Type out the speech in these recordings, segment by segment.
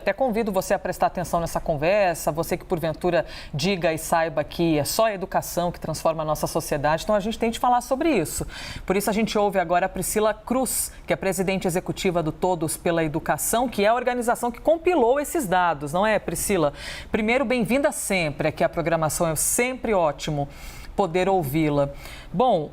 Até convido você a prestar atenção nessa conversa, você que porventura diga e saiba que é só a educação que transforma a nossa sociedade, então a gente tem de falar sobre isso. Por isso a gente ouve agora a Priscila Cruz, que é presidente executiva do Todos pela Educação, que é a organização que compilou esses dados, não é, Priscila? Primeiro, bem-vinda sempre, aqui a programação é sempre ótimo poder ouvi-la. Bom,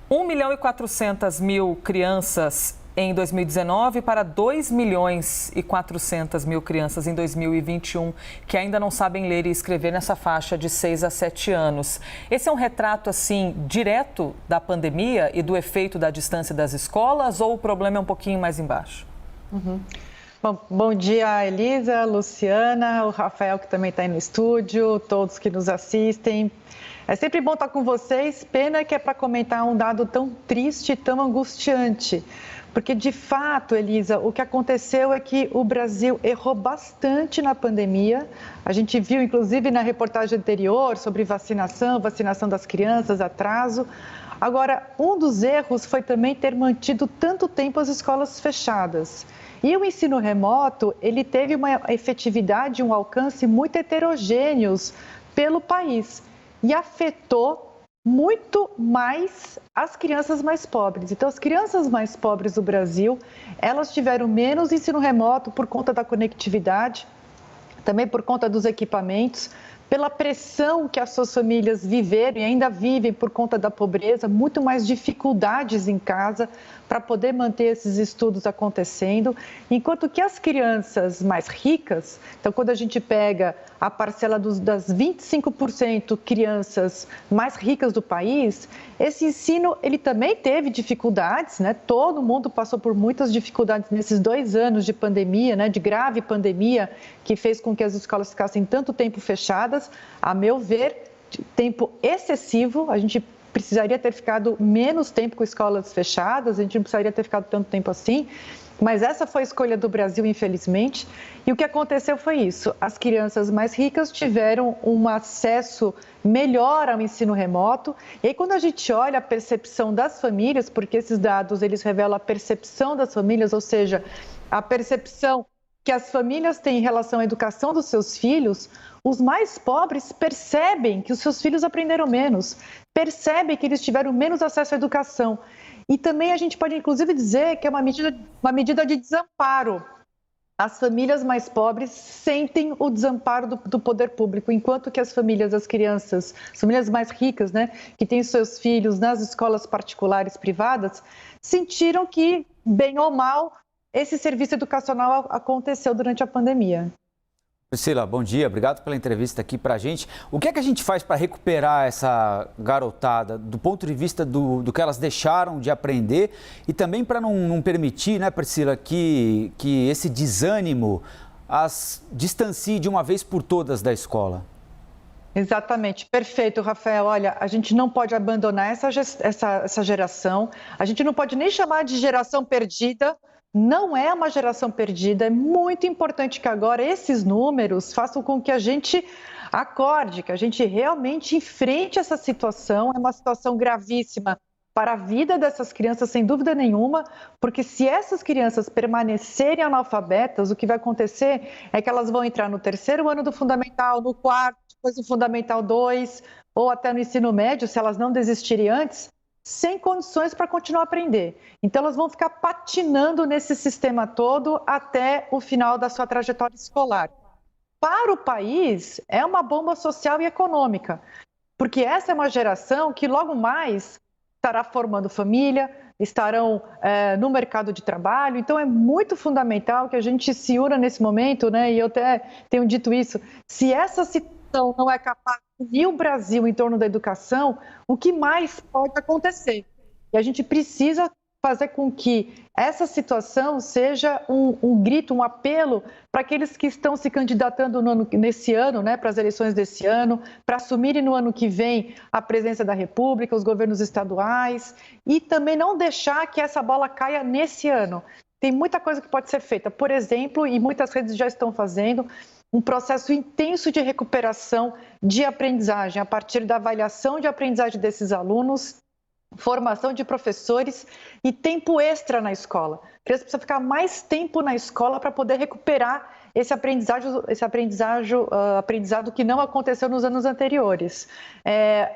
1.400.000 crianças em 2019 para 2.400.000 crianças em 2021 que ainda não sabem ler e escrever nessa faixa de 6 a 7 anos. Esse é um retrato, assim, direto da pandemia e do efeito da distância das escolas ou o problema é um pouquinho mais embaixo? Bom dia, Elisa, Luciana, o Rafael que também está aí no estúdio, todos que nos assistem. É sempre bom estar com vocês, pena que é para comentar um dado tão triste, tão angustiante. Porque, de fato, Elisa, o que aconteceu é que o Brasil errou bastante na pandemia. A gente viu, inclusive, na reportagem anterior sobre vacinação das crianças, atraso. Agora, um dos erros foi também ter mantido tanto tempo as escolas fechadas. E o ensino remoto, ele teve uma efetividade, um alcance muito heterogêneos pelo país e afetou muito mais as crianças mais pobres. Então, as crianças mais pobres do Brasil, elas tiveram menos ensino remoto por conta da conectividade, também por conta dos equipamentos, pela pressão que as suas famílias viveram e ainda vivem por conta da pobreza, muito mais dificuldades em casa para poder manter esses estudos acontecendo, enquanto que as crianças mais ricas, então quando a gente pega a parcela das 25% crianças mais ricas do país, esse ensino ele também teve dificuldades, né? Todo mundo passou por muitas dificuldades nesses 2 anos de pandemia, né? De grave pandemia, que fez com que as escolas ficassem tanto tempo fechadas. A meu ver, tempo excessivo, a gente precisaria ter ficado menos tempo com escolas fechadas, a gente não precisaria ter ficado tanto tempo assim, mas essa foi a escolha do Brasil, infelizmente. E o que aconteceu foi isso, as crianças mais ricas tiveram um acesso melhor ao ensino remoto, e aí quando a gente olha a percepção das famílias, porque esses dados eles revelam a percepção das famílias, ou seja, a percepção que as famílias têm em relação à educação dos seus filhos, os mais pobres percebem que os seus filhos aprenderam menos, percebem que eles tiveram menos acesso à educação. E também a gente pode, inclusive, dizer que é uma medida de desamparo. As famílias mais pobres sentem o desamparo do poder público, enquanto que as famílias, as crianças, as famílias mais ricas, né, que têm seus filhos nas escolas particulares privadas, sentiram que, bem ou mal, esse serviço educacional aconteceu durante a pandemia. Priscila, bom dia, obrigado pela entrevista aqui pra gente. O que é que a gente faz para recuperar essa garotada do ponto de vista do que elas deixaram de aprender e também para não permitir, né, Priscila, que esse desânimo as distancie de uma vez por todas da escola? Exatamente, perfeito, Rafael. Olha, a gente não pode abandonar essa geração, a gente não pode nem chamar de geração perdida. Não é uma geração perdida, é muito importante que agora esses números façam com que a gente acorde, que a gente realmente enfrente essa situação. É uma situação gravíssima para a vida dessas crianças, sem dúvida nenhuma, porque se essas crianças permanecerem analfabetas, o que vai acontecer é que elas vão entrar no 3º ano do Fundamental, no 4º, depois no Fundamental 2, ou até no ensino médio, se elas não desistirem antes, sem condições para continuar a aprender. Então, elas vão ficar patinando nesse sistema todo até o final da sua trajetória escolar. Para o país, é uma bomba social e econômica, porque essa é uma geração que logo mais estará formando família, estarão no mercado de trabalho. Então, é muito fundamental que a gente se una nesse momento, né? E eu até tenho dito isso, se essa situação não é capaz de unir o Brasil em torno da educação, o que mais pode acontecer? E a gente precisa fazer com que essa situação seja um grito, um apelo para aqueles que estão se candidatando nesse ano, né, para as eleições desse ano, para assumirem no ano que vem a presidência da República, os governos estaduais, e também não deixar que essa bola caia nesse ano. Tem muita coisa que pode ser feita, por exemplo, e muitas redes já estão fazendo, um processo intenso de recuperação de aprendizagem, a partir da avaliação de aprendizagem desses alunos, formação de professores e tempo extra na escola. A criança precisa ficar mais tempo na escola para poder recuperar aprendizado que não aconteceu nos anos anteriores.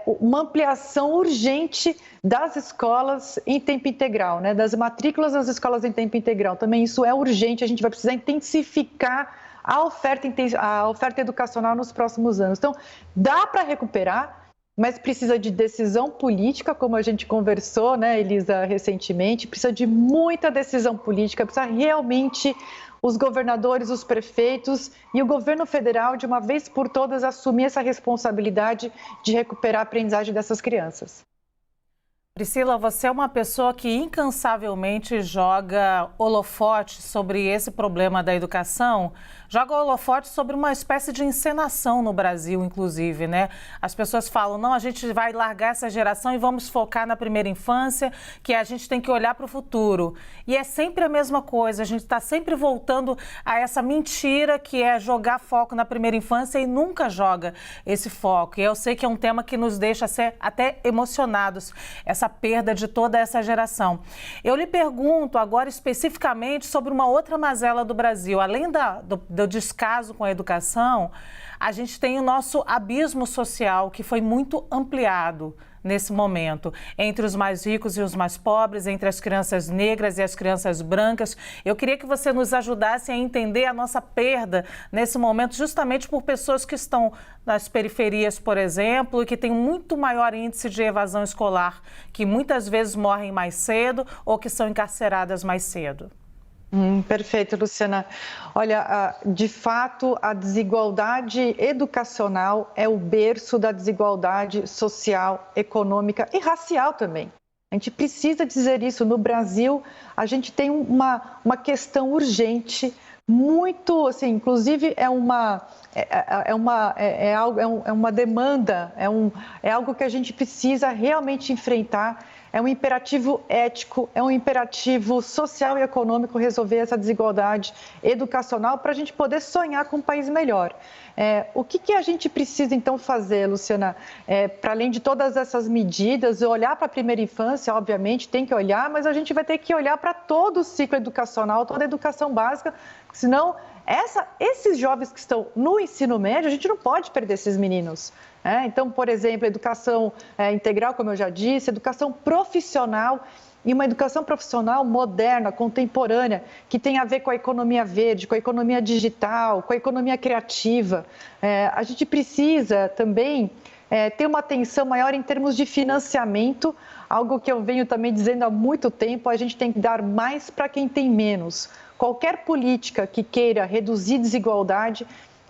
Uma ampliação urgente das escolas em tempo integral, né? Das matrículas das escolas em tempo integral. Também isso é urgente, a gente vai precisar intensificar a oferta educacional nos próximos anos. Então, dá para recuperar, mas precisa de decisão política, como a gente conversou, né, Elisa, recentemente, precisa de muita decisão política, precisa realmente os governadores, os prefeitos e o governo federal, de uma vez por todas, assumir essa responsabilidade de recuperar a aprendizagem dessas crianças. Priscila, você é uma pessoa que incansavelmente joga holofote sobre esse problema da educação, joga holofote sobre uma espécie de encenação no Brasil, inclusive, né? As pessoas falam, não, a gente vai largar essa geração e vamos focar na primeira infância, que a gente tem que olhar para o futuro. E é sempre a mesma coisa, a gente está sempre voltando a essa mentira que é jogar foco na primeira infância e nunca joga esse foco. E eu sei que é um tema que nos deixa até emocionados, essa perda de toda essa geração. Eu lhe pergunto agora especificamente sobre uma outra mazela do Brasil. Além do descaso com a educação, a gente tem o nosso abismo social, que foi muito ampliado nesse momento, entre os mais ricos e os mais pobres, entre as crianças negras e as crianças brancas. Eu queria que você nos ajudasse a entender a nossa perda nesse momento, justamente por pessoas que estão nas periferias, por exemplo, e que têm muito maior índice de evasão escolar, que muitas vezes morrem mais cedo ou que são encarceradas mais cedo. Perfeito, Luciana. Olha, de fato, a desigualdade educacional é o berço da desigualdade social, econômica e racial também. A gente precisa dizer isso. No Brasil, a gente tem uma questão urgente, muito, assim, inclusive é uma demanda, é algo que a gente precisa realmente enfrentar. É um imperativo ético, é um imperativo social e econômico resolver essa desigualdade educacional para a gente poder sonhar com um país melhor. O que a gente precisa, então, fazer, Luciana? Para além de todas essas medidas, olhar para a primeira infância, obviamente, tem que olhar, mas a gente vai ter que olhar para todo o ciclo educacional, toda a educação básica, senão esses jovens que estão no ensino médio, a gente não pode perder esses meninos. Então, por exemplo, educação integral, como eu já disse, educação profissional e uma educação profissional moderna, contemporânea, que tem a ver com a economia verde, com a economia digital, com a economia criativa. A gente precisa também ter uma atenção maior em termos de financiamento, algo que eu venho também dizendo há muito tempo, a gente tem que dar mais para quem tem menos. Qualquer política que queira reduzir desigualdade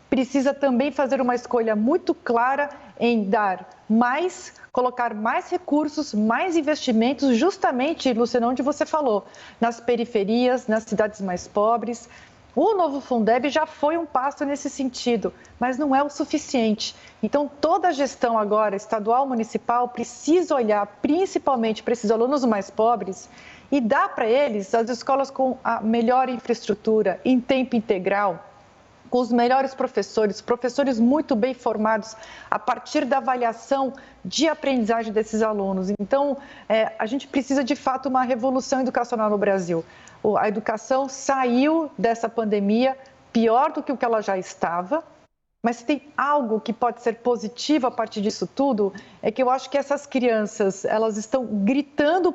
precisa também fazer uma escolha muito clara em dar mais, colocar mais recursos, mais investimentos, justamente, Luciana, onde você falou, nas periferias, nas cidades mais pobres. O novo Fundeb já foi um passo nesse sentido, mas não é o suficiente. Então, toda a gestão agora, estadual, municipal, precisa olhar principalmente para esses alunos mais pobres e dar para eles as escolas com a melhor infraestrutura, em tempo integral, com os melhores professores muito bem formados a partir da avaliação de aprendizagem desses alunos. Então, a gente precisa de fato uma revolução educacional no Brasil. A educação saiu dessa pandemia pior do que o que ela já estava, mas tem algo que pode ser positivo a partir disso tudo, é que eu acho que essas crianças, elas estão gritando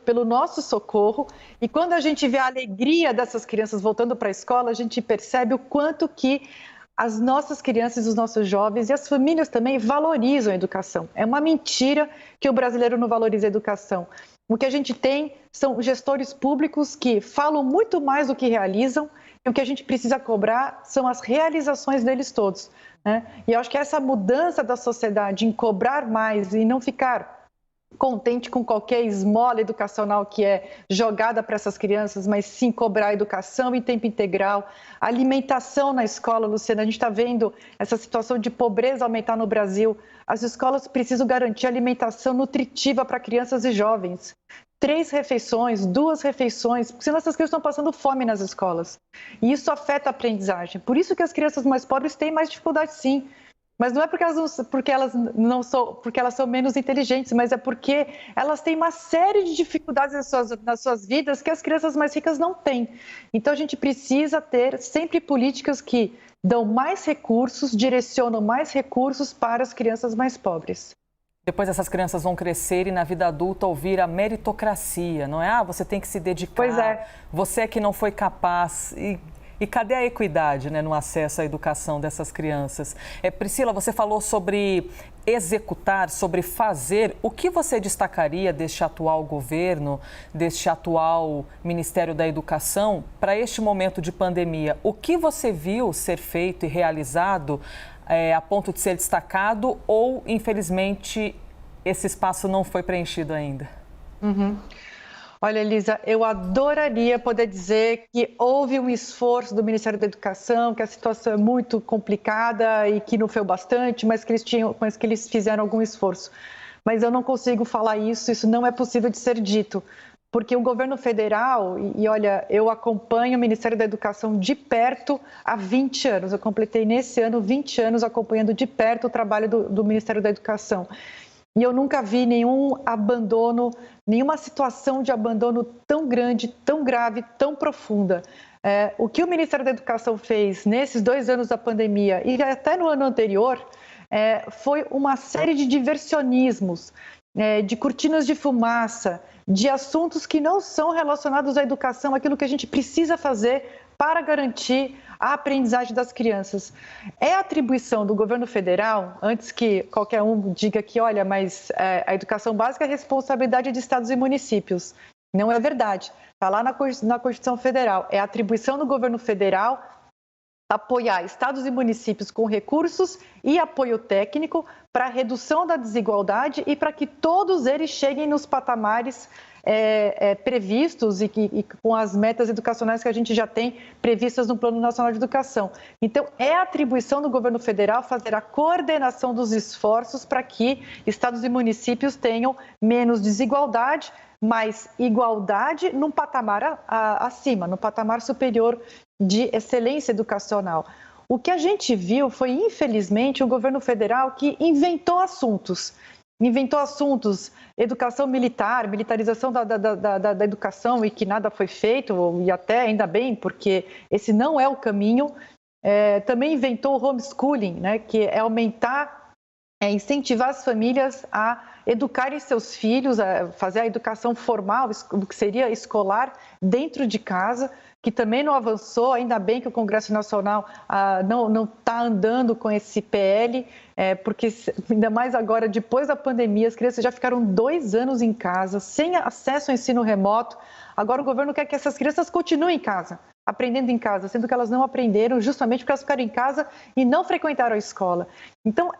pelo nosso socorro, e quando a gente vê a alegria dessas crianças voltando para a escola, a gente percebe o quanto que as nossas crianças, os nossos jovens e as famílias também valorizam a educação. É uma mentira que o brasileiro não valoriza a educação. O que a gente tem são gestores públicos que falam muito mais do que realizam, e o que a gente precisa cobrar são as realizações deles todos, né? E eu acho que essa mudança da sociedade em cobrar mais e não ficar contente com qualquer esmola educacional que é jogada para essas crianças, mas sim cobrar educação em tempo integral, alimentação na escola, Luciana. A gente está vendo essa situação de pobreza aumentar no Brasil. As escolas precisam garantir alimentação nutritiva para crianças e jovens. 3 refeições, 2 refeições, porque senão essas crianças estão passando fome nas escolas. E isso afeta a aprendizagem. Por isso que as crianças mais pobres têm mais dificuldade, sim. Mas não é porque elas são menos inteligentes, mas é porque elas têm uma série de dificuldades nas suas vidas que as crianças mais ricas não têm. Então a gente precisa ter sempre políticas que dão mais recursos, direcionam mais recursos para as crianças mais pobres. Depois essas crianças vão crescer e na vida adulta ouvir a meritocracia, não é? Ah, você tem que se dedicar, pois é. Você é que não foi capaz. E cadê a equidade, né, no acesso à educação dessas crianças? Priscila, você falou sobre executar, sobre fazer. O que você destacaria deste atual governo, deste atual Ministério da Educação para este momento de pandemia? O que você viu ser feito e realizado a ponto de ser destacado ou, infelizmente, esse espaço não foi preenchido ainda? Olha, Elisa, eu adoraria poder dizer que houve um esforço do Ministério da Educação, que a situação é muito complicada e que não foi o bastante, mas que eles fizeram algum esforço. Mas eu não consigo falar isso não é possível de ser dito, porque o governo federal, e olha, eu acompanho o Ministério da Educação de perto há 20 anos, eu completei nesse ano 20 anos acompanhando de perto o trabalho do Ministério da Educação. E eu nunca vi nenhum abandono, nenhuma situação de abandono tão grande, tão grave, tão profunda. O que o Ministério da Educação fez nesses 2 anos da pandemia e até no ano anterior foi uma série de diversionismos, de cortinas de fumaça, de assuntos que não são relacionados à educação, aquilo que a gente precisa fazer para garantir a aprendizagem das crianças. É atribuição do governo federal, antes que qualquer um diga que, olha, mas a educação básica é responsabilidade de estados e municípios. Não é verdade. Está lá na Constituição Federal. É atribuição do governo federal apoiar estados e municípios com recursos e apoio técnico para a redução da desigualdade e para que todos eles cheguem nos patamares previstos e com as metas educacionais que a gente já tem previstas no Plano Nacional de Educação. Então, é atribuição do governo federal fazer a coordenação dos esforços para que estados e municípios tenham menos desigualdade, mas igualdade num patamar acima, no patamar superior de excelência educacional. O que a gente viu foi, infelizmente, o governo federal que inventou assuntos, educação militar, militarização da educação e que nada foi feito, e até ainda bem, porque esse não é o caminho. Também inventou o homeschooling, né, que é aumentar, incentivar as famílias a educarem seus filhos, a fazer a educação formal, o que seria escolar, dentro de casa, que também não avançou. Ainda bem que o Congresso Nacional não está andando com esse PL, porque ainda mais agora, depois da pandemia, as crianças já ficaram 2 anos em casa, sem acesso ao ensino remoto. Agora o governo quer que essas crianças continuem em casa, aprendendo em casa, sendo que elas não aprenderam justamente porque elas ficaram em casa e não frequentaram a escola. Então,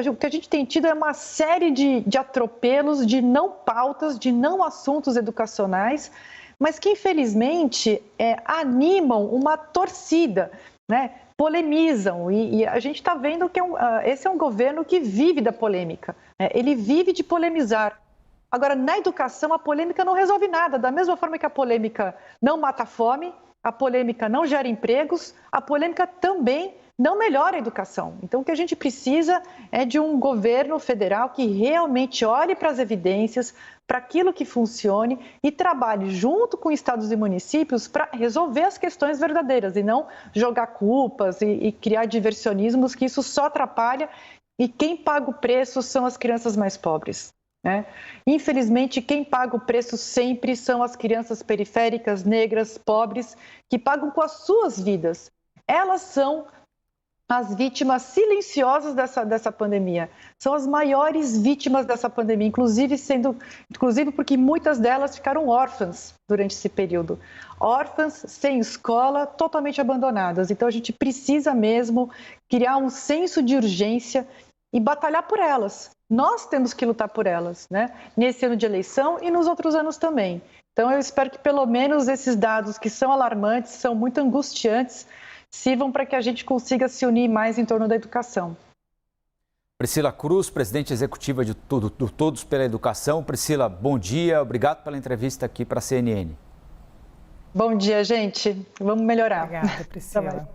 o que a gente tem tido é uma série de atropelos, de não pautas, de não assuntos educacionais, mas que, infelizmente, animam uma torcida, né? Polemizam. E a gente está vendo que esse é um governo que vive da polêmica, né? Ele vive de polemizar. Agora, na educação, a polêmica não resolve nada. Da mesma forma que a polêmica não mata a fome, a polêmica não gera empregos, a polêmica também não melhora a educação. Então, o que a gente precisa é de um governo federal que realmente olhe para as evidências, para aquilo que funcione e trabalhe junto com estados e municípios para resolver as questões verdadeiras e não jogar culpas e criar diversionismos, que isso só atrapalha e quem paga o preço são as crianças mais pobres, né? Infelizmente, quem paga o preço sempre são as crianças periféricas, negras, pobres, que pagam com as suas vidas. Elas são as vítimas silenciosas dessa pandemia. São as maiores vítimas dessa pandemia, inclusive porque muitas delas ficaram órfãs durante esse período. Órfãs, sem escola, totalmente abandonadas. Então, a gente precisa mesmo criar um senso de urgência e batalhar por elas. Nós temos que lutar por elas, né? Nesse ano de eleição e nos outros anos também. Então, eu espero que pelo menos esses dados que são alarmantes, são muito angustiantes, sirvam para que a gente consiga se unir mais em torno da educação. Priscila Cruz, presidente executiva do Todos pela Educação. Priscila, bom dia, obrigado pela entrevista aqui para a CNN. Bom dia, gente. Vamos melhorar. Obrigada, Priscila.